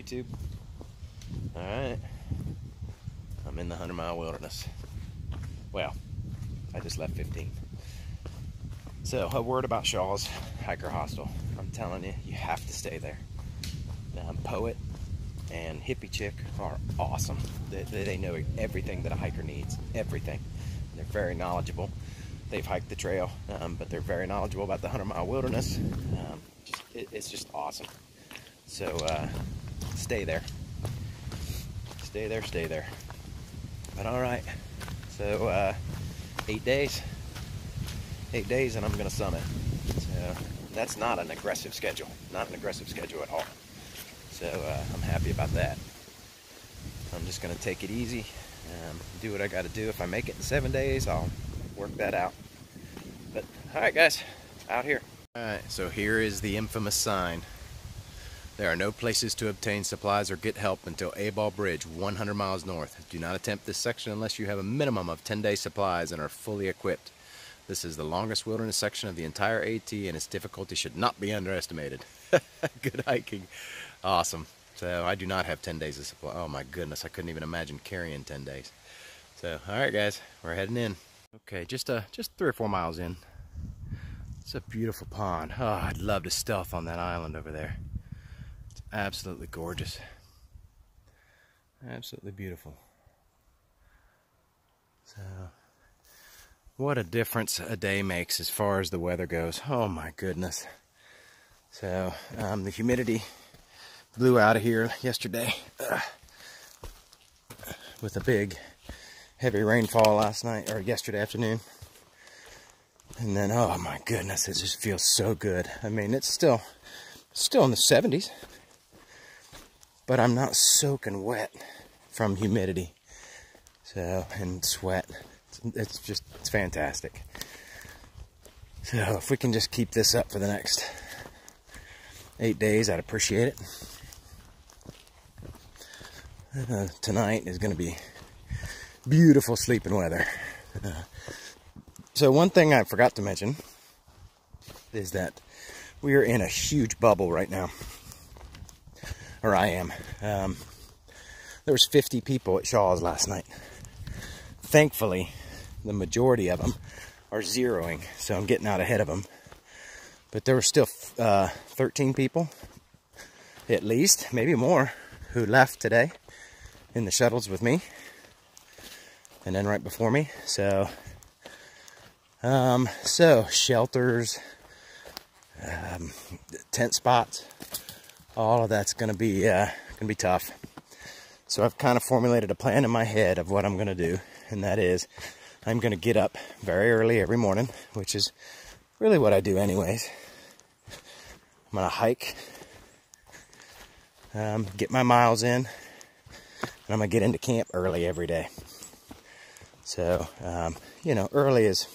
YouTube? Alright. I'm in the 100-mile wilderness. Well, I just left 15. So, a word about Shaw's Hiker Hostel. I'm telling you, you have to stay there. Poet and Hippie Chick are awesome. They know everything that a hiker needs. Everything. They're very knowledgeable. They've hiked the trail, but they're very knowledgeable about the 100-mile wilderness. It's just awesome. So, stay there. Stay there, stay there. But alright, so 8 days. 8 days and I'm going to summit. So, that's not an aggressive schedule. Not an aggressive schedule at all. So, I'm happy about that. I'm just going to take it easy. Do what I got to do. If I make it in 7 days, I'll work that out. But, alright guys, out here. Alright, so here is the infamous sign. There are no places to obtain supplies or get help until A-Ball Bridge, 100 miles north. Do not attempt this section unless you have a minimum of 10-day supplies and are fully equipped. This is the longest wilderness section of the entire AT, and its difficulty should not be underestimated. Good hiking. Awesome. So I do not have 10 days of supply. Oh my goodness, I couldn't even imagine carrying 10 days. So, alright guys, we're heading in. Okay, just 3 or 4 miles in. It's a beautiful pond. Oh, I'd love to stealth on that island over there. Absolutely gorgeous. Absolutely beautiful. So, what a difference a day makes as far as the weather goes. Oh my goodness. So, the humidity blew out of here yesterday with a big heavy rainfall last night, or yesterday afternoon. And then, oh my goodness, it just feels so good. I mean, it's still in the 70s. But I'm not soaking wet from humidity, so, and sweat. It's fantastic. So if we can just keep this up for the next 8 days, I'd appreciate it. Tonight is going to be beautiful sleeping weather. So one thing I forgot to mention is that we are in a huge bubble right now. Or I am. There was 50 people at Shaw's last night. Thankfully, the majority of them are zeroing, so I'm getting out ahead of them. But there were still 13 people, at least, maybe more, who left today in the shuttles with me. And then right before me. So shelters, tent spots, all of that's gonna be tough. So I've kind of formulated a plan in my head of what I'm gonna do, and that is I'm gonna get up very early every morning, which is really what I do anyways. I'm gonna hike, get my miles in, and I'm gonna get into camp early every day. So, you know, early is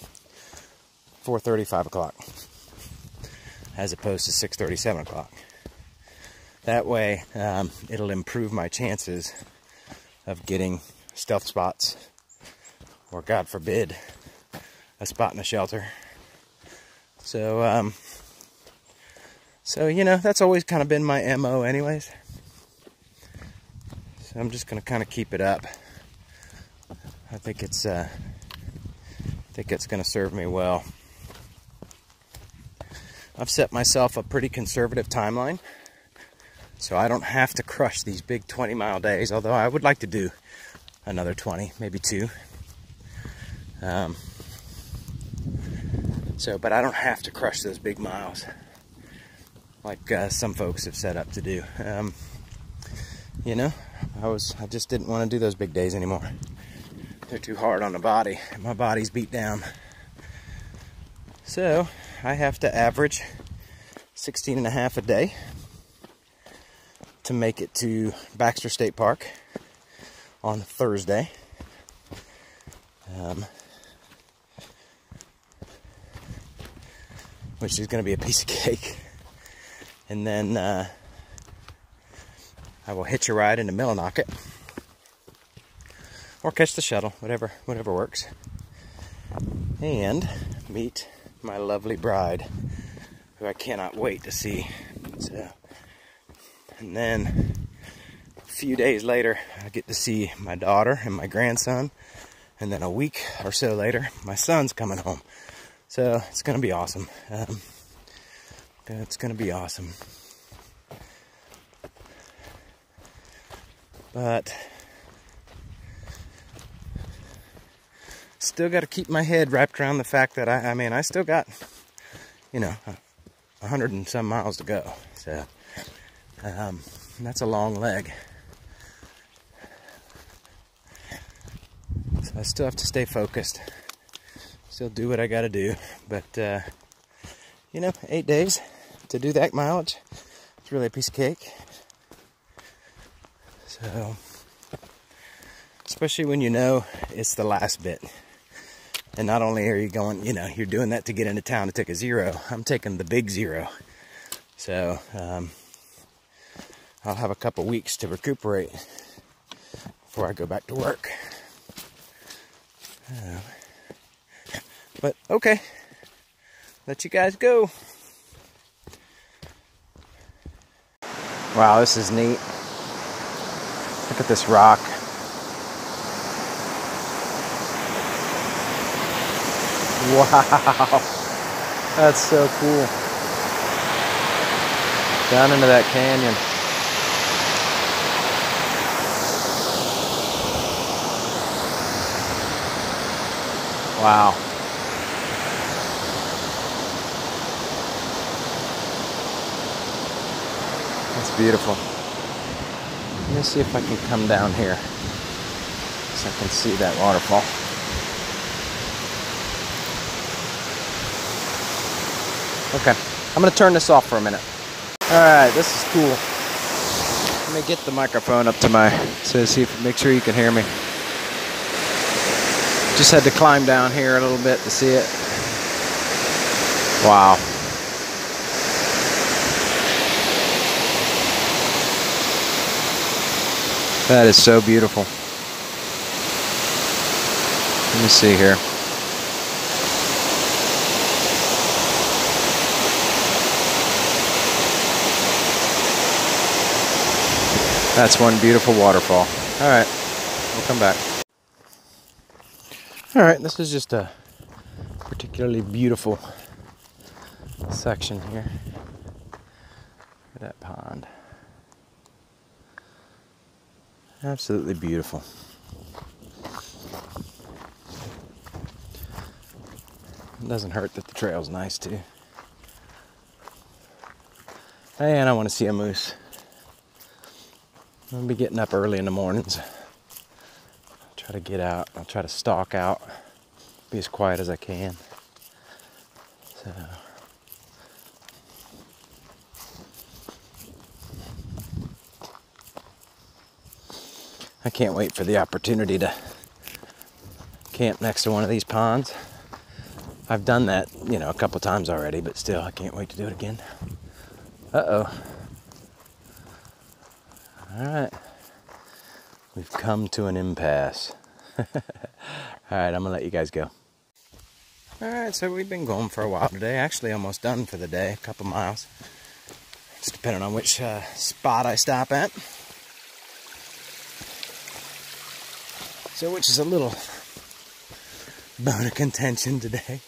4:30, 5 o'clock, as opposed to 6:30, 7 o'clock. That way, it'll improve my chances of getting stealth spots, or God forbid, a spot in a shelter. So, you know, that's always kind of been my MO anyways. So I'm just going to kind of keep it up. I think it's going to serve me well. I've set myself a pretty conservative timeline, so I don't have to crush these big 20-mile days, although I would like to do another 20, maybe 2. But I don't have to crush those big miles like some folks have set up to do. You know, I just didn't want to do those big days anymore. They're too hard on the body. My body's beat down. So I have to average 16.5 a day to make it to Baxter State Park on Thursday. Which is going to be a piece of cake. And then I will hitch a ride into Millinocket, or catch the shuttle, whatever works, and meet my lovely bride, who I cannot wait to see. So, and then few days later, I get to see my daughter and my grandson. And then a week or so later, my son's coming home. So it's going to be awesome. It's going to be awesome. But still got to keep my head wrapped around the fact that I mean, I still got, 100 and some miles to go. So that's a long leg. So I still have to stay focused. Still do what I got to do. But, 8 days to do that mileage, it's really a piece of cake. So, especially when you know it's the last bit. And not only are you going, you're doing that to get into town to take a 0. I'm taking the big 0. So, I'll have a couple weeks to recuperate before I go back to work. But, okay. Let you guys go. Wow, this is neat. Look at this rock. Wow. That's so cool. Down into that canyon. Wow. That's beautiful. Let me see if I can come down here so I can see that waterfall. Okay, I'm going to turn this off for a minute. Alright, this is cool. Let me get the microphone up to make sure you can hear me. Just had to climb down here a little bit to see it. Wow. That is so beautiful. Let me see here. That's one beautiful waterfall. Alright, we'll come back. Alright, this is just a particularly beautiful section here. Look at that pond. Absolutely beautiful. It doesn't hurt that the trail's nice too. And I want to see a moose. I'll be getting up early in the mornings. I'll try to get out. I'll try to stalk out. Be as quiet as I can. So. I can't wait for the opportunity to camp next to one of these ponds. I've done that, a couple times already, but still, I can't wait to do it again. Uh-oh. Alright. We've come to an impasse. Alright, I'm going to let you guys go. Alright, so we've been going for a while today. Actually, almost done for the day, a couple miles. Just depending on which spot I stop at. So, which is a little bone of contention today.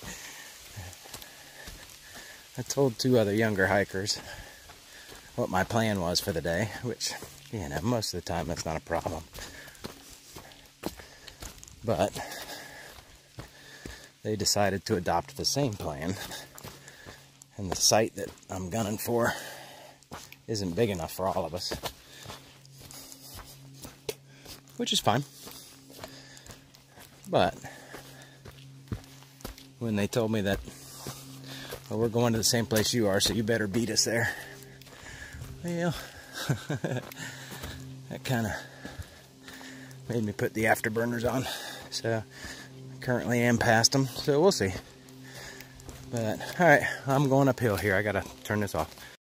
I told 2 other younger hikers what my plan was for the day, which, most of the time that's not a problem. But they decided to adopt the same plan, and the site that I'm gunning for isn't big enough for all of us, which is fine. But when they told me that, well, we're going to the same place you are, so you better beat us there, well, that kind of made me put the afterburners on. So I currently am past them, so we'll see. But alright, I'm going uphill here. I gotta turn this off.